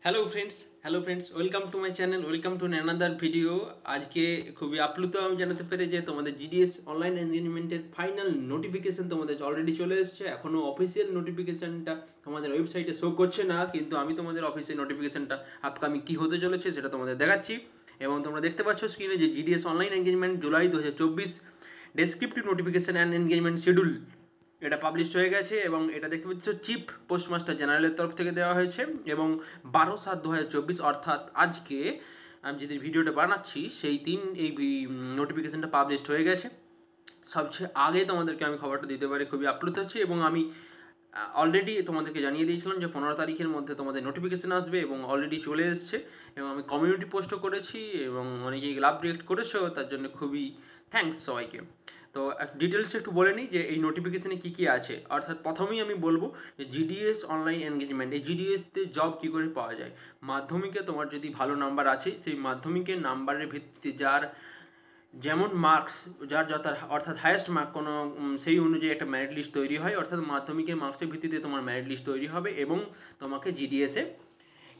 Hello friends, welcome to my channel, welcome to another video. আজকে খুবই আপ্লুত আমি জানাতে পেরে যে তোমাদের জিডিএস অনলাইন এনগেজমেন্টের ফাইনাল নোটিফিকেশন তোমাদের অলরেডি চলে এসেছে। এখনও অফিসিয়াল নোটিফিকেশনটা তোমাদের ওয়েবসাইটে শো করছে না, কিন্তু আমি তোমাদের অফিসিয়াল নোটিফিকেশনটা আপকামিং কী হতে চলেছে সেটা তোমাদের দেখাচ্ছি। এবং তোমরা দেখতে পাচ্ছ স্ক্রিনে যে GDS online engagement July 2024 descriptive notification and engagement schedule এটা পাবলিশড হয়ে গেছে। এবং এটা দেখতে পাচ্ছ চিফ পোস্টমাস্টার জেনারেলের তরফ থেকে দেওয়া হয়েছে এবং 12/7/2024 অর্থাৎ আজকে আমি যদি ভিডিওটা বানাচ্ছি সেই দিন এই নোটিফিকেশানটা পাবলিশড হয়ে গেছে। সবচেয়ে আগে তোমাদেরকে আমি খবরটা দিতে পারি, খুবই আপ্লুত হচ্ছি। এবং আমি অলরেডি তোমাদেরকে জানিয়ে দিয়েছিলাম যে 15 তারিখের মধ্যে তোমাদের নোটিফিকেশান আসবে এবং অলরেডি চলে এসছে। এবং আমি কমিউনিটি পোস্টও করেছি এবং অনেকেই লাভ রিয়েক্ট করেছো, তার জন্য খুবই থ্যাঙ্কস সবাইকে। তো ডিটেলসে একটু বলে নিই যে এই নোটিফিকেশানে কী কী আছে। অর্থাৎ প্রথমেই আমি বলবো যে জিডিএস অনলাইন এনগেজমেন্ট, এই জিডিএসতে জব কী করে পাওয়া যায়। মাধ্যমিকে তোমার যদি ভালো নাম্বার আছে, সেই মাধ্যমিকের নাম্বারের ভিত্তিতে যার যেমন মার্কস, যার অর্থাৎ হায়েস্ট মার্ক কোনো সেই অনুযায়ী একটা মেরিট লিস্ট তৈরি হয়। অর্থাৎ মাধ্যমিকের মার্কসের ভিত্তিতে তোমার মেরিট লিস্ট তৈরি হবে এবং তোমাকে জিডিএসে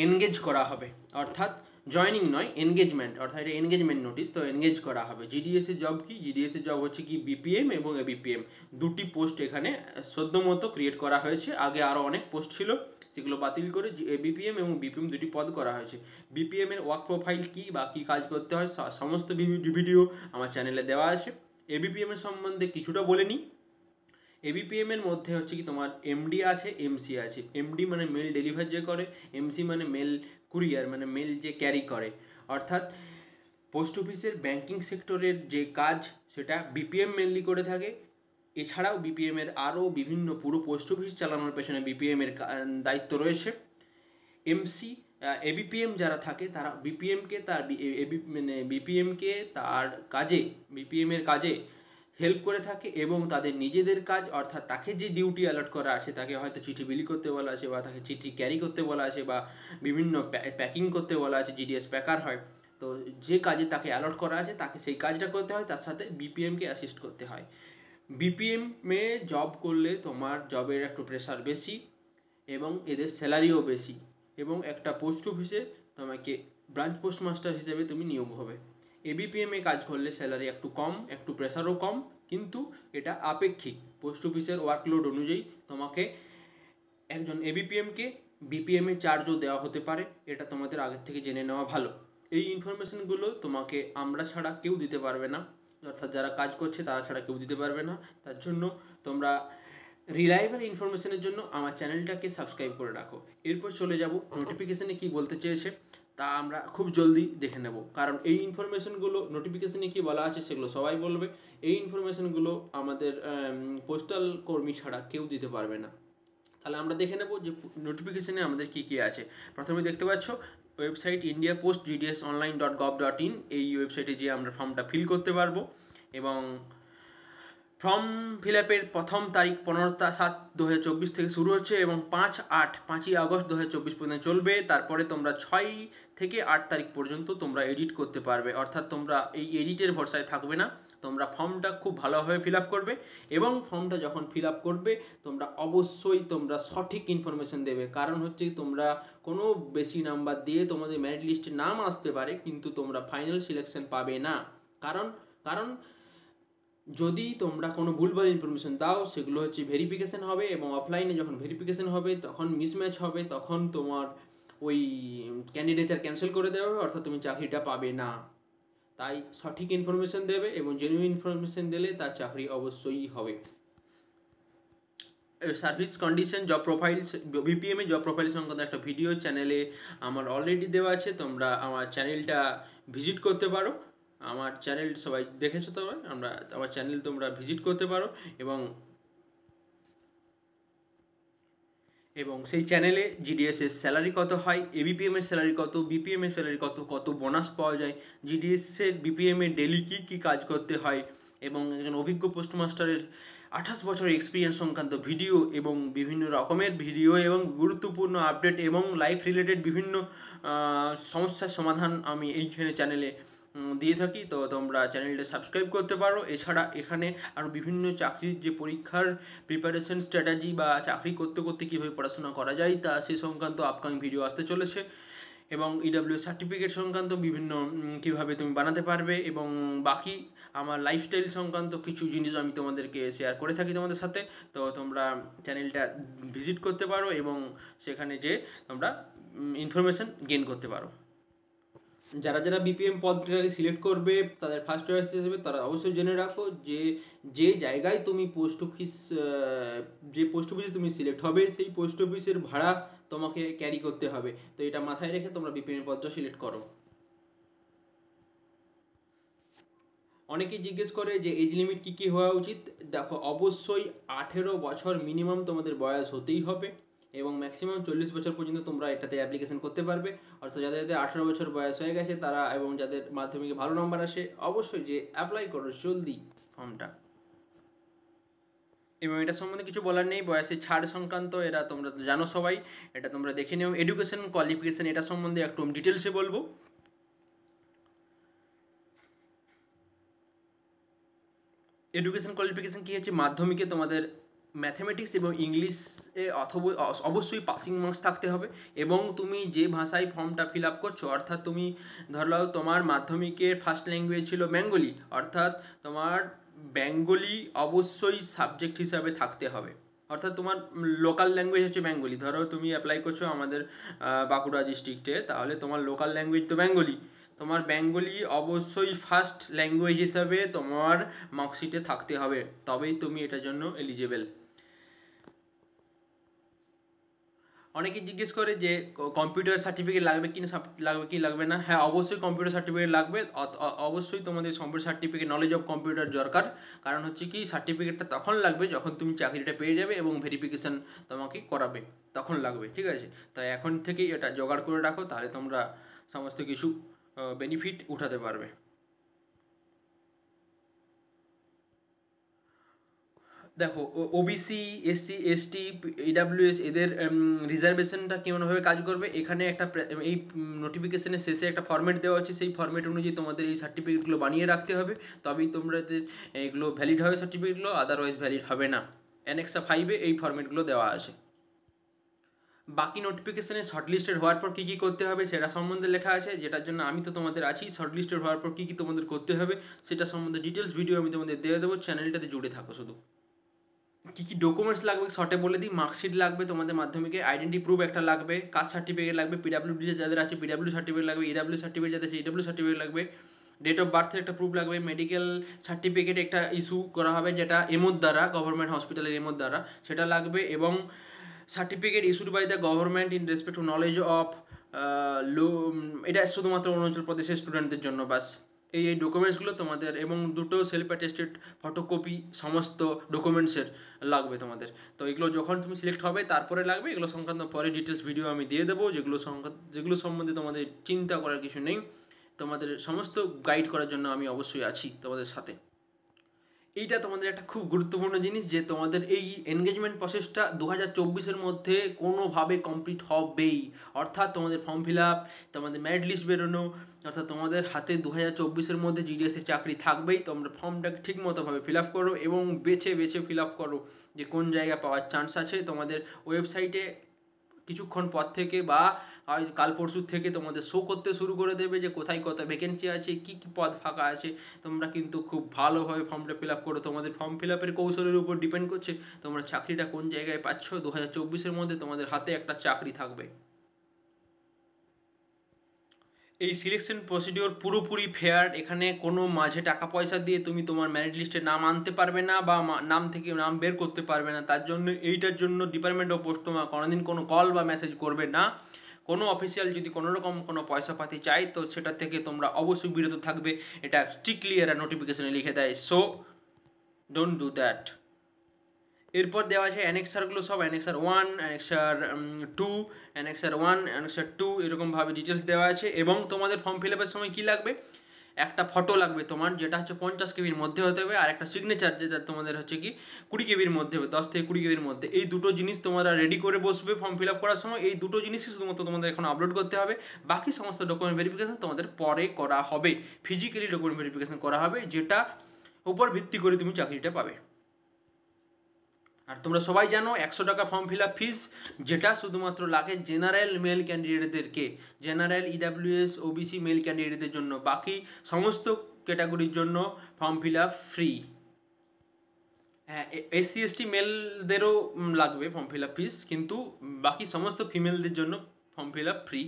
এনগেজ করা হবে। অর্থাৎ জয়নিং নয়, এনগেজমেন্ট, অর্থাৎ এটা এনগেজমেন্ট নোটিস, তো এনগেজ করা হবে। জিডিএসের জব কি? জিডিএসের জব হচ্ছে কি বিপিএম এবং এবিপিএম, দুটি পোস্ট এখানে সদ্যমতো ক্রিয়েট করা হয়েছে। আগে আরও অনেক পোস্ট ছিল, সেগুলো বাতিল করে এবিপিএম এবং বিপিএম দুটি পদ করা হয়েছে। বিপিএম এর ওয়ার্ক প্রোফাইল কী বা কী কাজ করতে হয় সমস্ত ভিডিও আমার চ্যানেলে দেওয়া আছে। এবিপিএম এর সম্বন্ধে কিছুটা বলে নিই। এবিপিএম এর মধ্যে হচ্ছে কি তোমার এমডি আছে, এমসি আছে। এমডি মানে মেল ডেলিভার যে করে, এমসি মানে মেল কুরিয়ার, মানে মেল যে ক্যারি করে। অর্থাৎ পোস্ট অফিসের ব্যাংকিং সেক্টরের যে কাজ সেটা বিপিএম মেনলি করে থাকে। এছাড়াও বিপিএম এর আরও বিভিন্ন পুরো পোস্ট অফিস চালানোর পেছনে বিপিএম এর দায়িত্ব রয়েছে। এমসি এবিপিএম যারা থাকে তারা বিপিএমকে তার বিপিএমকে তার কাজে, বিপিএম এর কাজে হেল্প করে থাকে এবং তাদের নিজেদের কাজ, অর্থাৎ তাকে যে ডিউটি অ্যালট করা আছে, তাকে হয়তো চিঠি বিলি করতে বলা আছে বা তাকে চিঠি ক্যারি করতে বলা আছে বা বিভিন্ন প্যাকিং করতে বলা আছে, জিডিএস প্যাকার হয়। তো যে কাজে তাকে অ্যালট করা আছে তাকে সেই কাজটা করতে হয়, তার সাথে বিপিএমকে অ্যাসিস্ট করতে হয়। বিপিএমে জব করলে তোমার জবের একটু প্রেশার বেশি এবং এদের স্যালারিও বেশি। এবং একটা পোস্ট অফিসে তোমাকে ব্রাঞ্চ পোস্টমাস্টার হিসেবে তুমি নিয়োগ হবে। এবিপিএমে কাজ করলে স্যালারি একটু কম, একটু প্রেশারও কম, কিন্তু এটা আপেক্ষিক। পোস্ট অফিসের ওয়ার্কলোড অনুযায়ী তোমাকে একজন এবিপিএমকে বিপিএমের চার্জও দেওয়া হতে পারে, এটা তোমাদের আগের থেকে জেনে নেওয়া ভালো। এই ইনফরমেশনগুলো তোমাকে আমরা ছাড়া কেউ দিতে পারবে না, অর্থাৎ যারা কাজ করছে তারা ছাড়া কেউ দিতে পারবে না। তার জন্য তোমরা রিলায়েবল ইনফরমেশনের জন্য আমার চ্যানেলটাকে সাবস্ক্রাইব করে রাখো। এরপর চলে যাব নোটিফিকেশানে কী বলতে চেয়েছে তা আমরা খুব জলদি দেখে নেব, কারণ এই ইনফরমেশনগুলো নোটিফিকেশানে কী বলা আছে সেগুলো সবাই বলবে। এই ইনফরমেশনগুলো আমাদের পোস্টাল কর্মী ছাড়া কেউ দিতে পারবে না। তাহলে আমরা দেখে নেব যে নোটিফিকেশানে আমাদের কী কী আছে। প্রথমে দেখতে পাচ্ছ ওয়েবসাইট indiapost.gdsonline.gov.in, এই ওয়েবসাইটে গিয়ে আমরা ফর্মটা ফিল করতে পারবো। এবং ফর্ম ফিল আপের প্রথম তারিখ 15/7/2024 থেকে শুরু হচ্ছে এবং 5ই আগস্ট 2024 পর্যন্ত চলবে। তারপরে তোমরা 6 থেকে 8 তারিখ পর্যন্ত তোমরা এডিট করতে পারবে। অর্থাৎ তোমরা এই এডিটের ভরসায় থাকবে না, তোমরা ফর্মটা খুব ভালোভাবে ফিল আপ করবে এবং ফর্মটা যখন ফিল আপ করবে তোমরা অবশ্যই তোমরা সঠিক ইনফরমেশন দেবে। কারণ হচ্ছে তোমরা কোনো বেশি নাম্বার দিয়ে তোমাদের মেরিট লিস্টে নাম আসতে পারে, কিন্তু তোমরা ফাইনাল সিলেকশন পাবে না। কারণ যদি তোমরা কোনো ভুলভাল ইনফরমেশন দাও সেগুলো হচ্ছে ভেরিফিকেশান হবে এবং অফলাইনে যখন ভেরিফিকেশান হবে তখন মিসম্যাচ হবে, তখন তোমার ওই ক্যান্ডিডেটার ক্যান্সেল করে দেওয়া হবে, অর্থাৎ তুমি চাকরিটা পাবে না। তাই সঠিক ইনফরমেশন দেবে এবং জেনুইন ইনফরমেশন দিলে তার চাকরি অবশ্যই হবে। সার্ভিস কন্ডিশন, জব প্রোফাইলস, বিপিএমে জব প্রোফাইল সংক্রান্ত একটা ভিডিও চ্যানেলে আমার অলরেডি দেওয়া আছে, তোমরা আমার চ্যানেলটা ভিজিট করতে পারো। আমার চ্যানেল সবাই দেখেছো, তবে আমার চ্যানেল তোমরা ভিজিট করতে পারো এবং সেই চ্যানেলে জিডিএসের স্যালারি কত হয়, এবিপিএমের স্যালারি কত, বিপিএমের স্যালারি কত, কত বোনাস পাওয়া যায়, জিডিএসের বিপিএমের ডেলি কী কাজ করতে হয় এবং একজন অভিজ্ঞ পোস্টমাস্টারের 28 বছরের এক্সপিরিয়েন্স সংক্রান্ত ভিডিও এবং বিভিন্ন রকমের ভিডিও এবং গুরুত্বপূর্ণ আপডেট এবং লাইফ রিলেটেড বিভিন্ন সমস্যার সমাধান আমি এইখানে চ্যানেলে দিয়ে থাকি। তো তোমরা চ্যানেলটা সাবস্ক্রাইব করতে পারো। এছাড়া এখানে আরও বিভিন্ন চাকরির যে পরীক্ষার প্রিপারেশন স্ট্র্যাটাজি বা চাকরি করতে করতে কীভাবে পড়াশোনা করা যায় তা সে সংক্রান্ত আপকামিং ভিডিও আসতে চলেছে, এবং ইডাব্লিউএস সার্টিফিকেট সংক্রান্ত বিভিন্ন কীভাবে তুমি বানাতে পারবে, এবং বাকি আমার লাইফস্টাইল সংক্রান্ত কিছু জিনিস আমি তোমাদেরকে শেয়ার করে থাকি তোমাদের সাথে। তো তোমরা চ্যানেলটা ভিজিট করতে পারো এবং সেখানে যে তোমরা ইনফরমেশান গেইন করতে পারো। যারা যারা বিপিএম পদটাকে সিলেক্ট করবে তাদের ফার্স্ট চয়েস হিসেবে তারা অবশ্যই জেনে রাখো যে যে জায়গায় তুমি পোস্ট অফিসে তুমি সিলেক্ট হবে সেই পোস্ট অফিসের ভাড়া তোমাকে ক্যারি করতে হবে। তো এটা মাথায় রেখে তোমরা বিপিএম পদটা সিলেক্ট করো। অনেকেই জিজ্ঞেস করে যে এজ লিমিট কী কী হওয়া উচিত। দেখো, অবশ্যই 18 বছর মিনিমাম তোমাদের বয়স হতেই হবে, এবং ম্যাক্সিমাম 40 বছর পর্যন্ত তোমরা এটাতে অ্যাপ্লিকেশন করতে পারবে। অর্থাৎ যাদের 18 বছর বয়স হয়ে গেছে তারা, এবং যাদের মাধ্যমিকে ভালো নম্বর আসে, অবশ্যই যে অ্যাপ্লাই করো জলদি ফর্মটা। এবং এটা সম্বন্ধে কিছু বলার নেই, বয়সের ছাড় সংক্রান্ত এরা তোমরা জানো সবাই, এটা তোমরা দেখে নিও। এডুকেশন কোয়ালিফিকেশান এটা সম্বন্ধে একটু ডিটেলসে বলবো। এডুকেশন কোয়ালিফিকেশান কী হচ্ছে, মাধ্যমিকে তোমাদের ম্যাথমেটিক্স এবং ইংলিশে অবশ্যই পাসিং মার্কস থাকতে হবে, এবং তুমি যে ভাষায় ফর্মটা ফিল আপ করছো, অর্থাৎ তুমি ধরো তোমার মাধ্যমিকের ফার্স্ট ল্যাঙ্গুয়েজ ছিল বেঙ্গলি, অর্থাৎ তোমার বেঙ্গলি অবশ্যই সাবজেক্ট হিসাবে থাকতে হবে। অর্থাৎ তোমার লোকাল ল্যাঙ্গুয়েজ হচ্ছে বেঙ্গলি। ধরো তুমি অ্যাপ্লাই করছো আমাদের বাঁকুড়া ডিস্ট্রিক্টে, তাহলে তোমার লোকাল ল্যাঙ্গুয়েজ তো বেঙ্গলি, তোমার বেঙ্গলি অবশ্যই ফার্স্ট ল্যাঙ্গুয়েজ হিসাবে তোমার মার্কশিটে থাকতে হবে, তবেই তুমি এটার জন্য এলিজেবল। অনেকে জিজ্ঞেস করে যে কম্পিউটার সার্টিফিকেট লাগবে কি লাগবে না। হ্যাঁ, অবশ্যই কম্পিউটার সার্টিফিকেট লাগবে। অবশ্যই তোমাদের computer certificate, knowledge of computer দরকার। কারণ হচ্ছে কি, সার্টিফিকেটটা তখন লাগবে যখন তুমি চাকরিটা পেয়ে যাবে এবং ভেরিফিকেশান তোমাকে করাবে, তখন লাগবে। ঠিক আছে, তাই এখন থেকেই এটা জোগাড় করে রাখো, তাহলে তোমরা সমস্ত কিছু বেনিফিট উঠাতে পারবে। দেখো, ওবিসি, এসসি, এসটি, ইডাব্লিউএস এদের রিজার্ভেশনটা কেমনভাবে কাজ করবে, এখানে একটা এই নোটিফিকেশনের শেষে একটা ফর্মেট দেওয়া আছে, সেই ফর্মেট অনুযায়ী তোমাদের এই সার্টিফিকেটগুলো বানিয়ে রাখতে হবে, তবেই তোমরা এগুলো ভ্যালিড হবে সার্টিফিকেটগুলো, আদারওয়াইজ ভ্যালিড হবে না। অ্যানেক্সা 5-এ এই ফর্মেটগুলো দেওয়া আছে। বাকি নোটিফিকেশানে শর্টলিস্টেড হওয়ার পর কী কী করতে হবে সেটা সম্বন্ধে লেখা আছে, যেটার জন্য আমি তো তোমাদের আছি। শর্টলিস্টেড হওয়ার পর কী কী তোমাদের করতে হবে সেটা সম্বন্ধে ডিটেলস ভিডিও আমি তোমাদের দিয়ে দেবো, চ্যানেলটাতে জুড়ে থাকো শুধু। কী কী ডকুমেন্টস লাগবে শর্টে বলে দিই। মার্কশিট লাগবে তোমাদের মাধ্যমিকে, আইডেন্টি প্রুফ একটা লাগবে, কাস্ট সার্টিফিকেট লাগবে, পিডাব্লিউডি যাদের আছে পিডাব্লিউ সার্টিফিকেট লাগবে, ইডাব্লিউ সার্টিফিকেট যাদের আছে ইডাব্লিউ সার্টিফিকেট লাগবে, ডেট অফ বার্থের একটা প্রুফ লাগবে, মেডিকেল সার্টিফিকেট একটা ইস্যু করা হবে যেটা এমোর দ্বারা, গভর্নমেন্ট হসপিটালের এমোর দ্বারা, সেটা লাগবে, এবং certificate issued by the government in respect to knowledge of law, এটা শুধুমাত্র অরুণাচল প্রদেশের স্টুডেন্টদের জন্য বাস। এই ডকুমেন্টসগুলো তোমাদের, এবং 2টো সেলফ অ্যাটেস্টেড ফটোকপি সমস্ত ডকুমেন্টসের লাগবে তোমাদের। তো এগুলো যখন তুমি সিলেক্ট হবে তারপরে লাগবে, এগুলো সংক্রান্ত পরে ডিটেলস ভিডিও আমি দিয়ে দেবো, যেগুলো সম্বন্ধে তোমাদের চিন্তা করার কিছু নেই। তোমাদের সমস্ত গাইড করার জন্য আমি অবশ্যই আছি তোমাদের সাথে। এইটা তোমাদের একটা খুব গুরুত্বপূর্ণ জিনিস যে তোমাদের এই এনগেজমেন্ট প্রসেসটা 2024-এর মধ্যে কোনোভাবে কমপ্লিট হবেই। অর্থাৎ তোমাদের ফর্ম ফিল আপ, তোমাদের মেরিট লিস্ট বেরোনো, অর্থাৎ তোমাদের হাতে 2024-এর মধ্যে জিডিএসের চাকরি থাকবেই। তোমরা ফর্মটাকে ঠিকমতোভাবে ফিল আপ করো এবং বেছে ফিল আপ করো যে কোন জায়গায় পাওয়ার চান্স আছে। তোমাদের ওয়েবসাইটে কিছুক্ষণ পর থেকে বা কাল পরশুর থেকে তোমাদের শো করতে শুরু করে দেবে যে কোথায় ভ্যাকেন্সি আছে, কী কী পদ ফাঁকা আছে। তোমরা কিন্তু খুব ভালোভাবে ফর্মটা ফিল আপ করো। তোমাদের ফর্ম ফিল আপের কৌশলের উপর ডিপেন্ড করছে তোমরা চাকরিটা কোন জায়গায় পাচ্ছ। 2024-এর মধ্যে তোমাদের হাতে একটা চাকরি থাকবে। এই সিলেকশন প্রসিডিওর পুরোপুরি ফেয়ার, এখানে কোনো মাঝে টাকা পয়সা দিয়ে তুমি তোমার মেরিট লিস্টে নাম আনতে পারবে না বা নাম থেকে নাম বের করতে পারবে না। তার জন্য এইটার জন্য ডিপার্টমেন্ট অফ পোস্ট তোমার কোনোদিন কোনো কল বা মেসেজ করবে না। কোনো অফিসিয়াল যদি কোনো রকম কোনো পয়সা পাতি চাই তো সেটা থেকে তোমরা অবশ্যই বিরত থাকবে, এটা স্ট্রিক্টলি এরা নোটিফিকেশনে লিখে দেয়। So don't do that. এরপর দেওয়া আছে অ্যানেক্সারগুলো সব, অ্যানেক্সার 1, অ্যানেক্সার 2, অ্যানেক্সার 1, অ্যানেক্সার 2 এরকমভাবে ডিটেলস দেওয়া আছে। এবং তোমাদের ফর্ম ফিল আপের সময় কী লাগবে, একটা ফটো লাগবে তোমার, যেটা হচ্ছে 50 কেবির মধ্যে হতে হবে, আর একটা সিগনেচার যেটা তোমাদের হচ্ছে কি 20 কেবির মধ্যে হবে, 10 থেকে 20 কেবির মধ্যে। এই দুটো জিনিস তোমরা রেডি করে বসবে ফর্ম ফিল আপ করার সময়। এই দুটো জিনিসই শুধুমাত্র তোমাদের এখন আপলোড করতে হবে। বাকি সমস্ত ডকুমেন্ট ভেরিফিকেশন তোমাদের পরে করা হবে, ফিজিক্যালি ডকুমেন্ট ভেরিফিকেশন করা হবে, যেটা উপর ভিত্তি করে তুমি চাকরিটা পাবে। আর তোমরা সবাই জানো 100 টাকা ফর্ম ফিল আপ ফিস, যেটা শুধুমাত্র লাগে জেনারেল মেল ক্যান্ডিডেটদেরকে, জেনারেল ইডাব্লিউএস ওবিসি মেল ক্যান্ডিডেটদের জন্য। বাকি সমস্ত ক্যাটাগরির জন্য ফর্ম ফিল আপ ফ্রি। হ্যাঁ, এসসি এসটি মেলদেরও লাগবে ফর্ম ফিল আপ ফিস, কিন্তু বাকি সমস্ত ফিমেলদের জন্য ফর্ম ফিল আপ ফ্রি।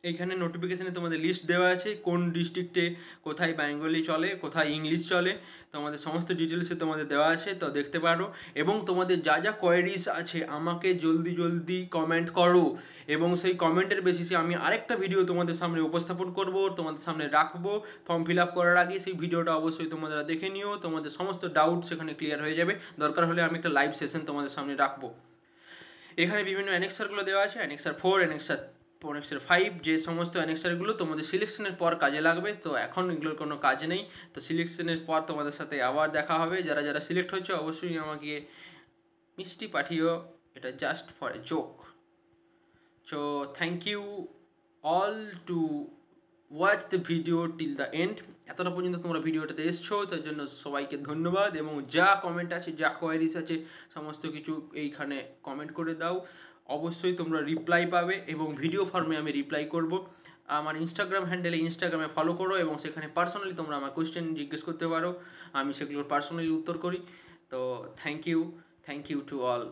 এইখানে নোটিফিকেশানে তোমাদের লিস্ট দেওয়া আছে কোন ডিস্ট্রিক্টে কোথায় বেঙ্গলি চলে, কোথায় ইংলিশ চলে, তোমাদের সমস্ত ডিটেলসে তোমাদের দেওয়া আছে, তো দেখতে পারো। এবং তোমাদের যা যা কোয়ারিজ আছে আমাকে জলদি জলদি কমেন্ট করো, এবং সেই কমেন্টের বেসিসে আমি আরেকটা ভিডিও তোমাদের সামনে উপস্থাপন করব, তোমাদের সামনে রাখবো। ফর্ম ফিল আপ করার আগে সেই ভিডিওটা অবশ্যই তোমরা দেখে নিও, তোমাদের সমস্ত ডাউট সেখানে ক্লিয়ার হয়ে যাবে। দরকার হলে আমি একটা লাইভ সেশন তোমাদের সামনে রাখবো। এখানে বিভিন্ন অ্যানেক্সারগুলো দেওয়া আছে, অ্যানেক্সার 4, অ্যানেক্সার 5, যে সমস্ত অ্যানেক্সারগুলো তোমাদের সিলেকশনের পর কাজে লাগবে। তো এখন এগুলোর কোনো কাজ নেই, তো সিলেকশনের পর তোমাদের সাথে আবার দেখা হবে। যারা যারা সিলেক্ট হয়েছে অবশ্যই আমাকে মিষ্টি পাঠিও, এটা just for a joke. So thank you all to watch the video till the end. এতটা পর্যন্ত তোমরা ভিডিওটাতে এসছো, তার জন্য সবাইকে ধন্যবাদ। এবং যা কমেন্ট আছে, যা কোয়ারিজ আছে, সমস্ত কিছু এইখানে কমেন্ট করে দাও, অবশ্যই তোমরা রিপ্লাই পাবে, এবং ভিডিও ফর্মে আমি রিপ্লাই করব। আমার ইনস্টাগ্রাম হ্যান্ডেলে ইনস্টাগ্রামে ফলো করো, এবং সেখানে পার্সোনালি তোমরা আমার কোয়েশ্চেন জিজ্ঞেস করতে পারো, আমি সেগুলোর পার্সোনালি উত্তর করি। তো থ্যাংক ইউ টু অল।